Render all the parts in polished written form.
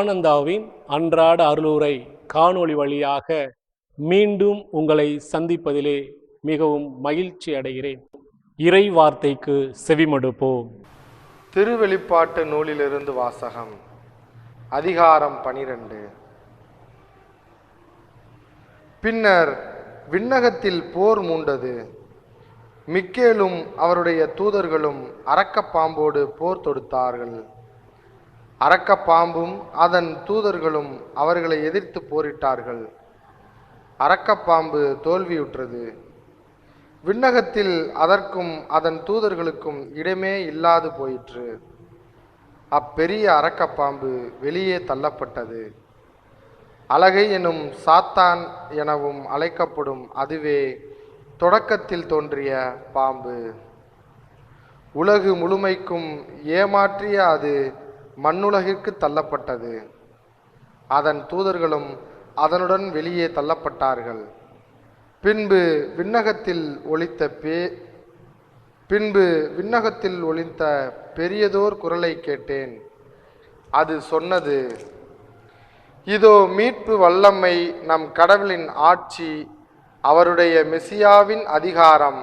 ஆனந்தாவின் அன்றாட அருளுரை காணொளி வழியாக மீண்டும் உங்களை சந்திப்பதிலே மிகவும் மகிழ்ச்சி அடைகிறேன். இறை வார்த்தைக்கு செவிமடுப்போம். திருவெளிப்பாட்டு நூலிலிருந்து வாசகம். அதிகாரம் 12. பின்னர் விண்ணகத்தில் போர் மூண்டது. மிக்கேலும் அவருடைய தூதர்களும் அரக்கப்பாம்போடு போர் தொடுத்தார்கள். அரக்கப்பாம்பும் அதன் தூதர்களும் அவர்களை எதிர்த்து போரிட்டார்கள். அரக்கப்பாம்பு தோல்வியுற்றது. விண்ணகத்தில் அதற்கும் அதன் தூதர்களுக்கும் இடமே இல்லாது போயிற்று. அப்பெரிய அரக்கப்பாம்பு வெளியே தள்ளப்பட்டது. அலகை எனும் சாத்தான் எனவும் அழைக்கப்படும் அதுவே தொடக்கத்தில் தோன்றிய பாம்பு. உலகு முழுமைக்கும் ஏமாற்றிய அது மண்ணுலகிற்கு தள்ளப்பட்டது. அதன் தூதர்களும் அதனுடன் வெளியே தள்ளப்பட்டார்கள். பின்பு விண்ணகத்தில் ஒலித்த பெரியதோர் குரலை கேட்டேன். அது சொன்னது, இதோ மீட்பு வல்லமை, நம் கடவுளின் ஆட்சி, அவருடைய மெசியாவின் அதிகாரம்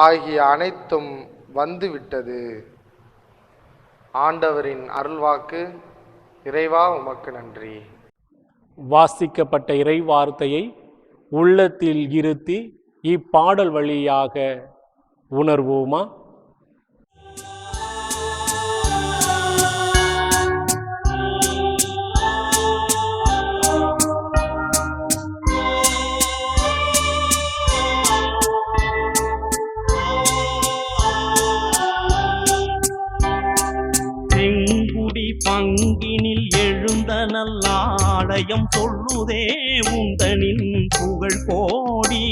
ஆகிய அனைத்தும் வந்துவிட்டது. ஆண்டவரின் அருள்வாக்கு. இறைவா உமக்கு நன்றி. வாசிக்கப்பட்ட இறை வார்த்தையை உள்ளத்தில் இருத்தி இப்பாடல் வழியாக உணர்வோமா? பங்கினில் எழுந்த நல்லாடயம் சொல்லுதே உந்தனின் புகழ் கோடி.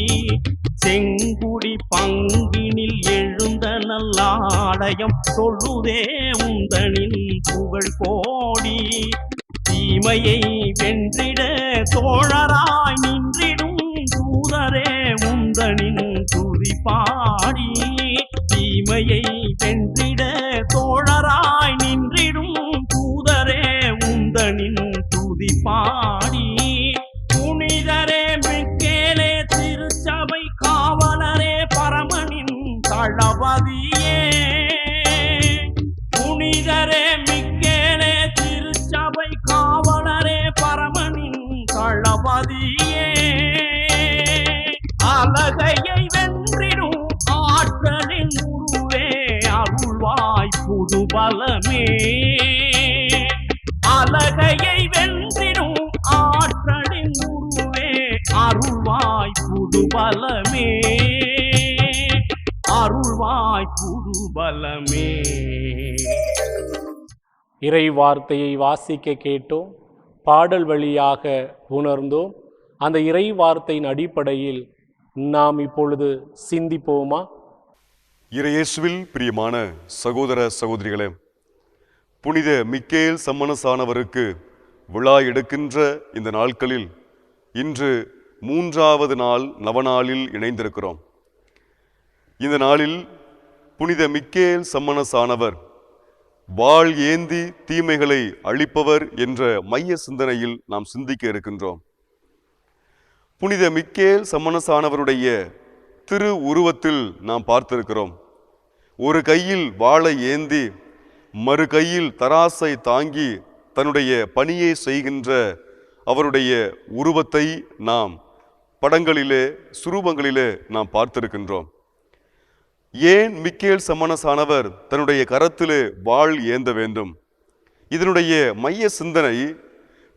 செங்குடி பங்கினில் எழுந்த நல்லாடயம் சொல்லுதே உந்தனின் புகழ் கோடி. தீமையை வென்றிட தோழராய் நின்றிடும் தூதரே உந்தனின் துதி பாடி. தீமையை வென்றிட தோழராய் நின்றிடும் தூதரே உந்தனின் துதி பாடி. புனிதரே மிக்கேலே திருச்சபை காவலரே பரமனின் தளபதியே. புனிதரே மிக்கேலே திருச்சபை காவலரே பரமனின் தளபதியே. அலகையை வென்றிடும் ஆற்றலின் உருவே அருள்வாய் புது பலமே. அலகையை வென்றிடும் ஆற்றலின் உருவே அருள்வாய் புது பலமே. அருள்வாய் புது பலமே. இறை வார்த்தையை வாசிக்க கேட்டோம், பாடல் வழியாக உணர்ந்தோம். அந்த இறை வார்த்தையின் அடிப்படையில் நாம் இப்பொழுது சிந்திப்போமா? இறையேசுவில் பிரியமான சகோதர சகோதரிகளே, புனித மிக்கேல் சம்மனசானவருக்கு விழா எடுக்கின்ற இந்த நாட்களில் இன்று 3வது நாள் நவநாளில் இணைந்திருக்கிறோம். இந்த நாளில் புனித மிக்கேல் சம்மனசானவர் வாள் ஏந்தி தீமைகளை அழிப்பவர் என்ற மைய சிந்தனையில் நாம் சிந்திக்க இருக்கின்றோம். புனித மிக்கேல் சம்மனசானவருடைய திரு உருவத்தில் நாம் பார்த்திருக்கிறோம். ஒரு கையில் வாளை ஏந்தி மறு கையில் தராசை தாங்கி தன்னுடைய பணியை செய்கின்ற அவருடைய உருவத்தை நாம் படங்களிலே சுரூபங்களிலே நாம் பார்த்திருக்கின்றோம். ஏன் மிக்கேல் சம்மனசானவர் தன்னுடைய கரத்திலே வாள் ஏந்த வேண்டும்? இதனுடைய மைய சிந்தனை,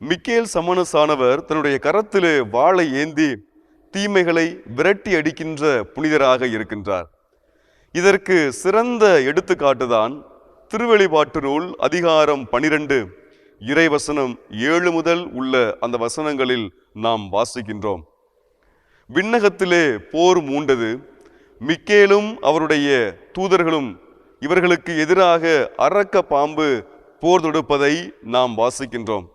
மிக்கேல் சம்மனசானவர் தன்னுடைய கரத்திலே வாளை ஏந்தி தீமைகளை விரட்டி அடிக்கின்ற புனிதராக இருக்கின்றார். இதற்கு சிறந்த எடுத்துக்காட்டுதான் திருவெளிப்பாட்டு நூல் அதிகாரம் 12 இறைவசனம் 7 முதல் உள்ள அந்த வசனங்களில் நாம் வாசிக்கின்றோம். விண்ணகத்திலே போர் மூண்டது. மிக்கேலும் அவருடைய தூதர்களும் இவர்களுக்கு எதிராக அரக்க பாம்பு போர் தொடுப்பதை நாம் வாசிக்கின்றோம்.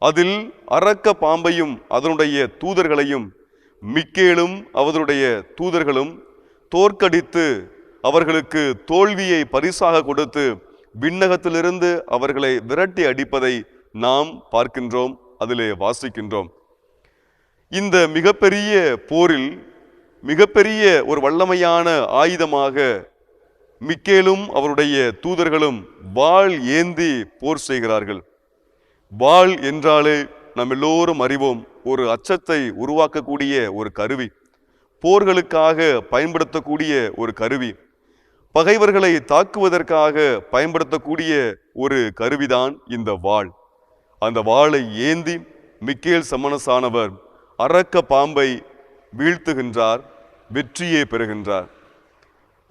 அதில் அரக்க பாம்பையும் அதனுடைய தூதர்களையும் மிக்கேலும் அவருடைய தூதர்களும் தோற்கடித்து அவர்களுக்கு தோல்வியை பரிசாக கொடுத்து விண்ணகத்திலிருந்து அவர்களை விரட்டி அடிப்பதை நாம் பார்க்கின்றோம், அதிலே வாசிக்கின்றோம். இந்த மிகப்பெரிய போரில் மிகப்பெரிய ஒரு வல்லமையான ஆயுதமாக மிக்கேலும் அவருடைய தூதர்களும் வாள் ஏந்தி போர் செய்கிறார்கள். வாள் என்றாலே நாம் எல்லோரும் அறிவோம், ஒரு அச்சத்தை உருவாக்கக்கூடிய ஒரு கருவி, போர்களுக்காக பயன்படுத்தக்கூடிய ஒரு கருவி, பகைவர்களை தாக்குவதற்காக பயன்படுத்தக்கூடிய ஒரு கருவிதான் இந்த வாள். அந்த வாளை ஏந்தி மிக்கேல் சம்மனசானவர் அரக்க பாம்பை வீழ்த்துகின்றார், வெற்றியை பெறுகின்றார்.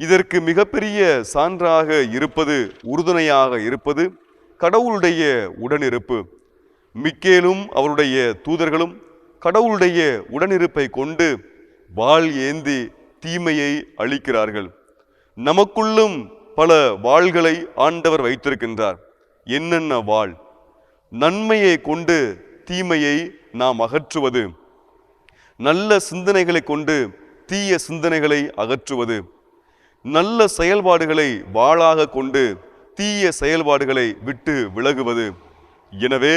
இதற்கு மிகப்பெரிய சான்றாக இருப்பது, உறுதுணையாக இருப்பது கடவுளுடைய உடனிருப்பு. மிக்கேலும் அவருடைய தூதர்களும் கடவுளுடைய உடனிருப்பை கொண்டு வாள் ஏந்தி தீமையை அழிக்கிறார்கள். நமக்குள்ளும் பல வாள்களை ஆண்டவர் வைத்திருக்கின்றார். என்னென்ன வாள்? நன்மையை கொண்டு தீமையை நாம் அகற்றுவது, நல்ல சிந்தனைகளை கொண்டு தீய சிந்தனைகளை அகற்றுவது, நல்ல செயல்பாடுகளை வாளாக கொண்டு தீய செயல்பாடுகளை விட்டு விலகுவது. எனவே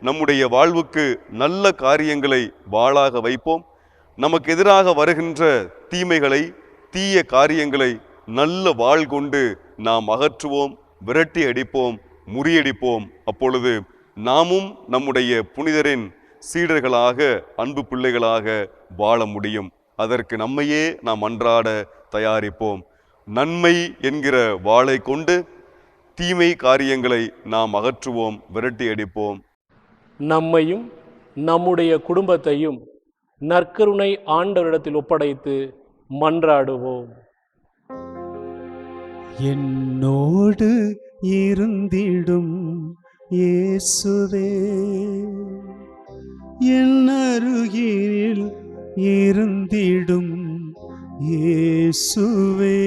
நம்முடைய வாழ்வுக்கு நல்ல காரியங்களை வாளாக வைப்போம். நமக்கு எதிராக வருகின்ற தீமைகளை, தீய காரியங்களை நல்ல வாள் கொண்டு நாம் அகற்றுவோம், விரட்டி அடிப்போம், முறியடிப்போம். அப்பொழுது நாமும் நம்முடைய புனிதரின் சீடர்களாக, அன்பு பிள்ளைகளாக வாழ முடியும். அதற்கு நம்மையே நாம் அன்றாட தயாரிப்போம். நன்மை என்கிற வாளை கொண்டு தீமை காரியங்களை நாம் அகற்றுவோம், விரட்டி அடிப்போம். நம்மையும் நம்முடைய குடும்பத்தையும் நற்கருணை ஆண்டவரிடத்தில் ஒப்படைத்து மன்றாடுவோம். என்னோடு இருந்திடும் இயேசுவே, என் அருகில் இருந்திடும் இயேசுவே,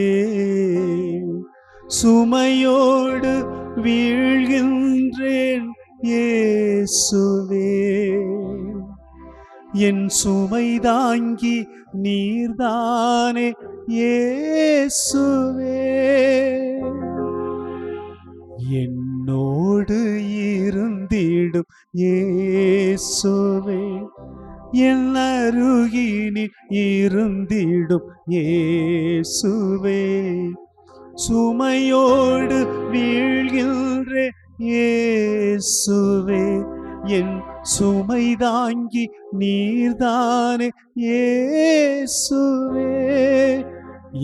சுமையோடு வீழ்கின்றேன் இயேசுவே, என் சுமை தாங்கி நீர்தானே இயேசுவே, என்னோடு இருந்திடும் இயேசுவே, என் அருகினில் இருந்திடும் இயேசுவே, சுமையோடு வீழ்கின்றேன் இயேசுவே, என் சுமை தாங்கி நீர்தானே இயேசுவே,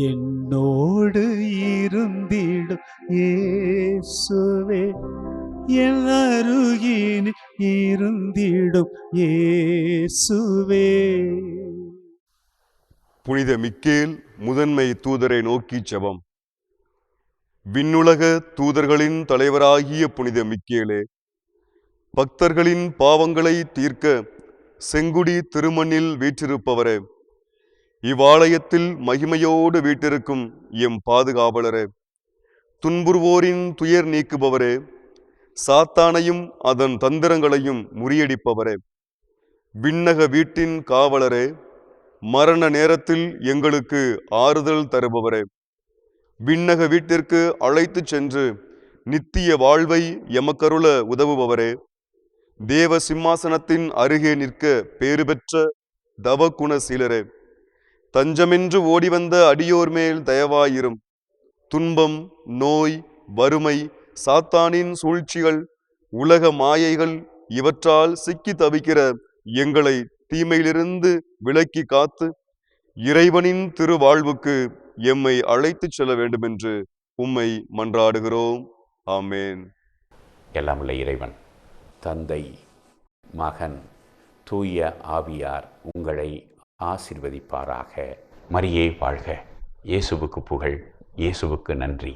என்னோடு இருந்திடும் இயேசுவே, என் அருகினில் இருந்திடும் இயேசுவே. புனித மிக்கேல் முதன்மை தூதரை நோக்கி ஜெபம். விண்ணுலக தூதர்களின் தலைவராகிய புனித மிக்கேலே, பக்தர்களின் பாவங்களை தீர்க்க செங்குடி திருமண்ணில் வீற்றிருப்பவரே, இவ்வாலயத்தில் மகிமையோடு வீட்டிருக்கும் எம் பாதுகாவலரே, துன்புறுவோரின் துயர் நீக்குபவரே, சாத்தானையும் அதன் தந்திரங்களையும் முறியடிப்பவரே, விண்ணக வீட்டின் காவலரே, மரண நேரத்தில் எங்களுக்கு ஆறுதல் தருபவரே, விண்ணக வீட்டிற்கு அழைத்து சென்று நித்திய வாழ்வை எமக்கருள உதவுபவரே, தேவ சிம்மாசனத்தின் அருகே நிற்க பேறு பெற்ற தவகுணசீலரே, தஞ்சமென்று ஓடிவந்த அடியோர் மேல் தயவாயிரும். துன்பம், நோய், வறுமை, சாத்தானின் சூழ்ச்சிகள், உலக மாயைகள் இவற்றால் சிக்கி தவிக்கிற எங்களை தீமையிலிருந்து விலக்கி காத்து இறைவனின் திருவாழ்வுக்கு எம்மை அழைத்துச் செல்ல வேண்டுமென்று உம்மை மன்றாடுகிறோம். ஆமேன். எல்லாம் உள்ள இறைவன், தந்தை, மகன், தூய ஆவியார் உங்களை ஆசீர்வதிப்பாராக. மரியே வாழ்க. இயேசுவுக்கு புகழ். இயேசுவுக்கு நன்றி.